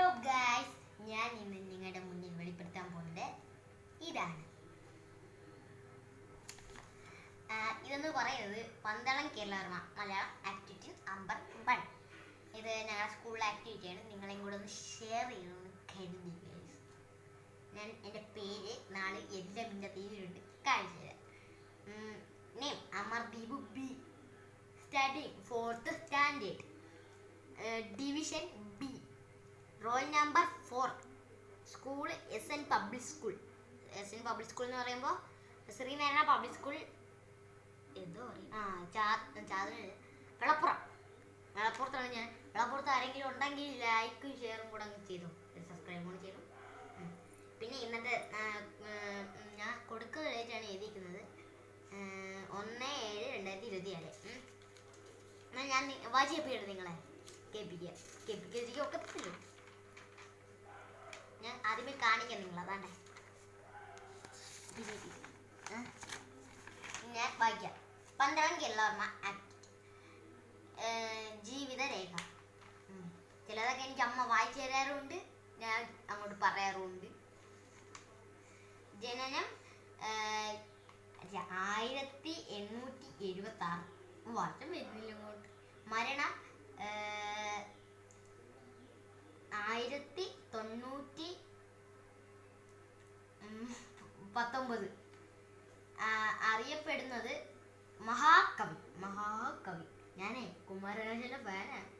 Hello guys, ഞാൻ ഇന്ന് നിങ്ങളുടെ മുന്നിൽ വെളിപ്പെടുത്താൻ പോകുന്നത് ഇതാണ്. ഇതെന്ന് പറയുന്നത് പന്തളം കേരളവർമ്മ മലയാളം ആക്ടിവിറ്റി നമ്പർ 1. ഇത് ഞങ്ങളുടെ സ്കൂളിലെ ആക്ടിവിറ്റിയാണ്. നിങ്ങളെയും കൂടെ ഒന്ന് ഷെയർ ചെയ്യണമെന്ന് കരുതി ഗൈസ്. ഞാൻ എൻ്റെ പേര് നാളെ എല്ലാം എൻ്റെ പേരിലുണ്ട്, കാണിച്ചു തരാം. Name Amardeep B, study 4th standard, division B, roll number 4, school SN public school. SN public school എന്ന് പറയുമ്പോൾ ശ്രീനാരായണ പബ്ലിക് സ്കൂൾ എന്തോ പറയും, വെളപ്പുറത്താണ് ഞാൻ. വെളപ്പുറത്ത് ആരെങ്കിലും ഉണ്ടെങ്കിൽ ലൈക്കും ഷെയറും കൂടെ അങ്ങ് ചെയ്തു, സബ്സ്ക്രൈബ് കൂടെ ചെയ്തു. പിന്നെ ഇന്നത്തെ ഞാൻ കൊടുക്കുന്ന ഡേറ്റാണ് എഴുതിയിരിക്കുന്നത് 1/7/2024. എന്നാൽ ഞാൻ വായിച്ചേപ്പിയിട്ട് നിങ്ങളെ കേൾപ്പിക്കുക ഒക്കത്തില്ലോ. ഞാൻ ആദ്യമേ കാണിക്കാം നിങ്ങൾ, അതാണ്ടേ ഞാൻ വായിക്കാം. പന്തളം കേരളവർമ്മ ആക്ട്, ജീവിതരേഖ. ചിലതൊക്കെ എനിക്ക് അമ്മ വായിച്ചു തരാറുണ്ട്, ഞാൻ അങ്ങോട്ട് പറയാറുമുണ്ട്. ജനനം 1876, വർഷം വരുന്നില്ല അങ്ങോട്ട്. മരണം 1919. അറിയപ്പെടുന്നത് മഹാകവി. ഞാനേ കുമാരനാശാന്റെ ഫാനാണ്.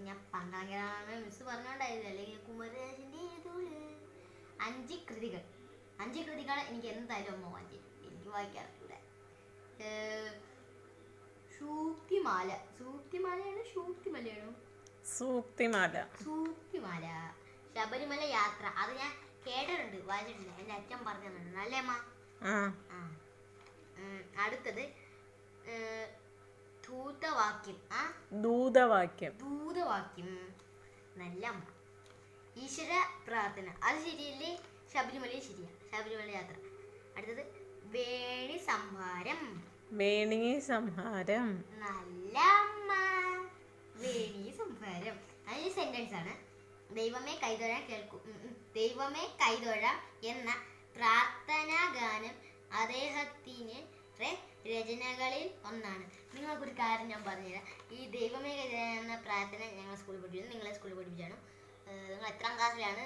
ഞാൻ പണ്ടാണ് മിസ് പറഞ്ഞോണ്ടായത്, അല്ലെങ്കിൽ കുമാരനാശാന്റെ ഏതോള്. 5 കൃതികൾ എനിക്ക് എന്തായാലും അമ്മ വായിച്ചു, എനിക്ക് വായിക്കാറില്ല. സൂക്തിമാല, ശബരിമല യാത്ര. അത് ഞാൻ കേട്ടിട്ടുണ്ട്, വായിച്ചിട്ടില്ല. എൻ്റെ അച്ഛൻ പറഞ്ഞു തന്നിട്ടുണ്ട്. അല്ലേ അമ്മ? അടുത്തത് ദൂതവാക്യം. നല്ല അമ്മ. ഈശ്വര പ്രാർത്ഥന, അത് ശരിയല്ലേ? ശബരിമലയിൽ ശരിയാ, ശബരിമല യാത്ര. അടുത്തത് വേണി സംഹാരം. നല്ല അമ്മ. വേണി സംഹാരം അതിന് സെന്റൻസ് ആണ്. ദൈവമേ കൈതൊഴാം എന്ന പ്രാർത്ഥനാ ഗാനം അദ്ദേഹത്തിന് രചനകളിൽ ഒന്നാണ്. നിങ്ങൾക്കൊരു കാര്യം ഞാൻ പറഞ്ഞുതരാം. ഈ ദൈവമേ കൈതൊഴാം എന്ന പ്രാർത്ഥന ഞങ്ങൾ സ്കൂളിൽ പഠിപ്പിച്ചു, നിങ്ങളെ സ്കൂളിൽ പഠിപ്പിച്ചാണ്. നിങ്ങൾ എത്രാം ക്ലാസ്സിലാണ്,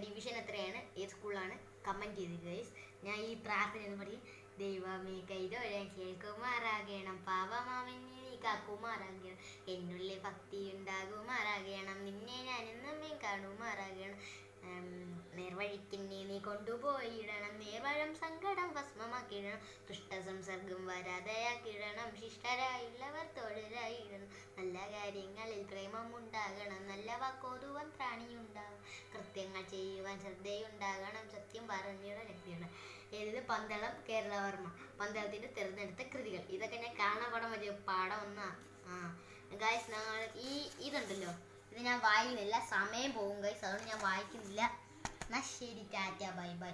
ഡിവിഷൻ എത്രയാണ്, ഏത് സ്കൂളിലാണ്, കമൻറ്റ് ചെയ്തിട്ട് ഗൈസ്. ഞാൻ ഈ പ്രാർത്ഥന എന്ന് പറയും. ദൈവമേ കൈതൊഴാൻ കേൾക്കുമാറാകണം, പാപമാമന്യെ നീ കാക്കുമാറാകണം, എന്നുള്ളിൽ ഭക്തി ഉണ്ടാകുമാറാകണം, നിന്നെ ഞാൻ എന്നും കാണുമാറാകണം, നേർവഴിക്കെന്നെ നീ കൊണ്ടുപോയിടണം, നേർവഴം സങ്കടം ഭസ്മമാക്കിയിടണം, ദുഷ്ടസംസർഗം വരാതെയാക്കിയിടണം, ശിഷ്ടരായുള്ളവർ തോഴരായിടണം, നല്ല കാര്യങ്ങളിൽ പ്രേമം ഉണ്ടാകണം, നല്ല വാക്കോതുവാൻ ത്രാണിയുണ്ടാകും, കൃത്യങ്ങൾ ചെയ്യുവാൻ ശ്രദ്ധയുണ്ടാകണം, സത്യം പറഞ്ഞിടണം എത്തിയിടണം. ഇത് പന്തളം കേരളവർമ്മ, പന്തളത്തിൻ്റെ തിരഞ്ഞെടുത്ത കൃതികൾ. ഇതൊക്കെ ഞാൻ കാണാൻ വലിയ പാഠം ഒന്നാ. ഗൈസ്, ഞങ്ങൾ ഇതുണ്ടല്ലോ, ഇത് ഞാൻ വായിക്കുന്നില്ല, സമയം പോകും ഗൈസ്, അതുകൊണ്ട് ഞാൻ വായിക്കുന്നില്ല. എന്നാൽ ശരി, ടാറ്റ, ബൈ ബൈ.